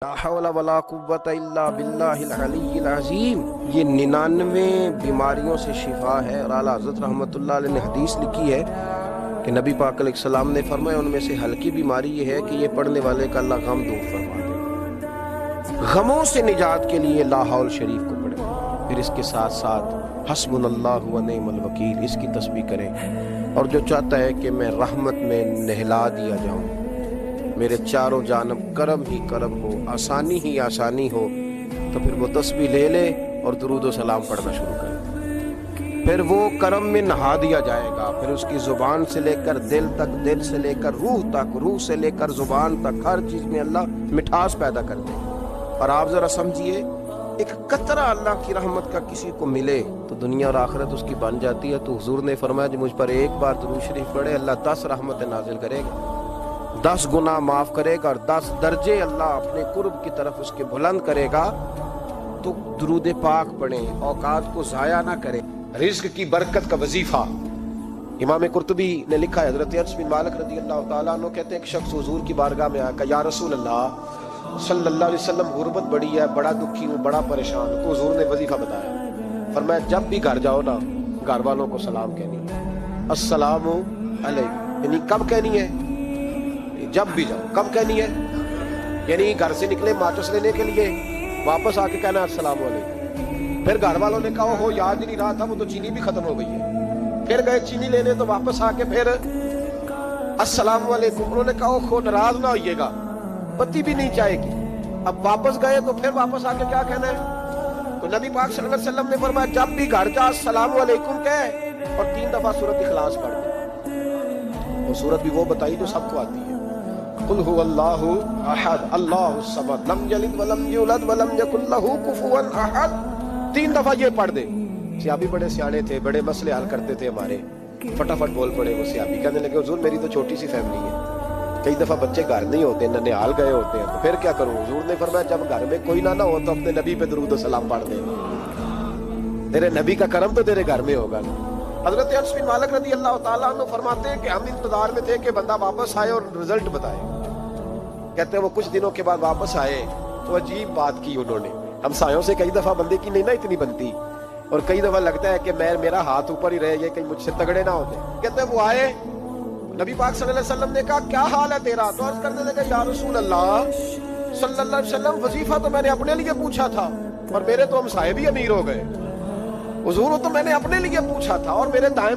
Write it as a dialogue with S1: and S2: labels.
S1: لا حول ولا قوت الا باللہ العلی العظیم۔ یہ 99 بیماریوں سے شفا ہے، اور اعلیٰ حضرت رحمۃ اللہ علیہ نے حدیث لکھی ہے کہ نبی پاک علیہ السلام نے فرمایا ان میں سے ہلکی بیماری یہ ہے کہ یہ پڑھنے والے کا اللہ غم دور فرما دے۔ غموں سے نجات کے لیے لا حول شریف کو پڑھیں، پھر اس کے ساتھ ساتھ حسبنا اللہ و نعم الوکیل اس کی تسبیح کریں۔ اور جو چاہتا ہے کہ میں رحمت میں نہلا دیا جاؤں، میرے چاروں جانب کرم ہی کرم ہو، آسانی ہی آسانی ہو، تو پھر وہ تسبیح لے لے اور درود و سلام پڑھنا شروع کرے۔ پھر وہ کرم میں نہا دیا جائے گا، پھر اس کی زبان سے لے کر دل تک، دل سے لے کر روح تک، روح سے لے کر زبان تک، ہر چیز میں اللہ مٹھاس پیدا کر دے۔ اور آپ ذرا سمجھیے، ایک قطرہ اللہ کی رحمت کا کسی کو ملے تو دنیا اور آخرت اس کی بن جاتی ہے۔ تو حضور نے فرمایا جو مجھ پر ایک بار درود شریف پڑھے، اللہ 10 رحمت نازل کرے گا، 10 گناہ معاف کرے گا، اور 10 درجے اللہ اپنے قرب کی طرف اس کے بلند کرے گا۔ تو درود پاک پڑھیں، اوقات کو ضائع نہ کریں۔ رزق کی برکت کا وظیفہ امام قرطبی نے لکھا ہے، حضرت انس بن مالک رضی اللہ تعالیٰ عنہ کہتے ہیں ایک شخص حضور کی بارگاہ میں آیا کہ یا رسول اللہ صلی اللہ علیہ وسلم، غربت بڑی ہے، بڑا دکھی ہوں، بڑا پریشان ہوں۔ تو حضور نے وظیفہ بتایا، فرمایا جب بھی گھر جاؤ نا، گھر والوں کو سلام کہنی ہے، السلام علیکم، یعنی کب کہنی ہے؟ جب بھی جاؤ۔ کب کہنی ہے؟ یعنی گھر سے نکلے ماچس لینے کے لیے، واپس آ کے کہنا السلام علیکم۔ پھر گھر والوں نے کہا ہو یاد ہی نہیں رہا تھا، وہ تو چینی بھی ختم ہو گئی ہے، پھر گئے چینی لینے، تو واپس آ کے پھر السلام علیکم۔ انہوں نے کہا ہو ناراض نہ ہوئیے گا، بتی بھی نہیں چاہے گی۔ اب واپس گئے تو پھر واپس آ کے کیا کہنا ہے؟ تو نبی پاک صلی اللہ علیہ وسلم نے فرمایا جب بھی گھر جا السلام علیکم کہے، اور 3 دفعہ سورۃ اخلاص پڑھ دے۔ وہ سورت بھی وہ بتائی جو سب کو آتی ہے، قل هو اللہ احد اللہ الصمد لم یلد ولم یولد ولم یکن لہ کفوا احد۔ 3 دفعہ یہ پڑھ دے۔ صحابی بڑے سیانے تھے، بڑے مسئلے حل کرتے تھے ہمارے، فٹافٹ بول پڑے وہ صحابی، کہنے لگے حضور میری تو چھوٹی سی فیملی ہے، کئی دفعہ بچے گھر نہیں ہوتے، ننھیال گئے ہوتے ہیں، تو پھر کیا کروں؟ حضور نے فرمایا جب گھر میں کوئی نہ ہو تو اپنے نبی پہ درود و سلام پڑھ دے، تیرے نبی کا کرم تو تیرے گھر میں ہوگا۔ حضرت انس بن مالک رضی اللہ تعالیٰ عنہ فرماتے ہیں کہ ہم انتظار میں تھے کہ بندہ واپس آئے اور رزلٹ بتائے۔ کہتے ہیں وہ کچھ دنوں کے بعد واپس آئے تو عجیب بات کی انہوں نے۔ ہمسایوں سے کئی دفعہ بندے کی نہیں نا اتنی بنتی، اور کئی دفعہ لگتا ہے کہ میرا ہاتھ اوپر ہی رہے، یہ کہیں مجھ سے تگڑے نہ ہوتے۔ کہتے ہیں وہ آئے، نبی پاک صلی اللہ علیہ وسلم نے کہا کیا حال ہے تیرا؟ تو عرض کرنے لگے یا رسول اللہ صلی اللہ علیہ وسلم، وظیفہ تو میں نے اپنے لیے پوچھا تھا، اور میرے تو ہمسائے بھی امیر ہو گئے۔ حضور تو میں نے اپنے لیے پوچھا تھا، اور میرے دائیں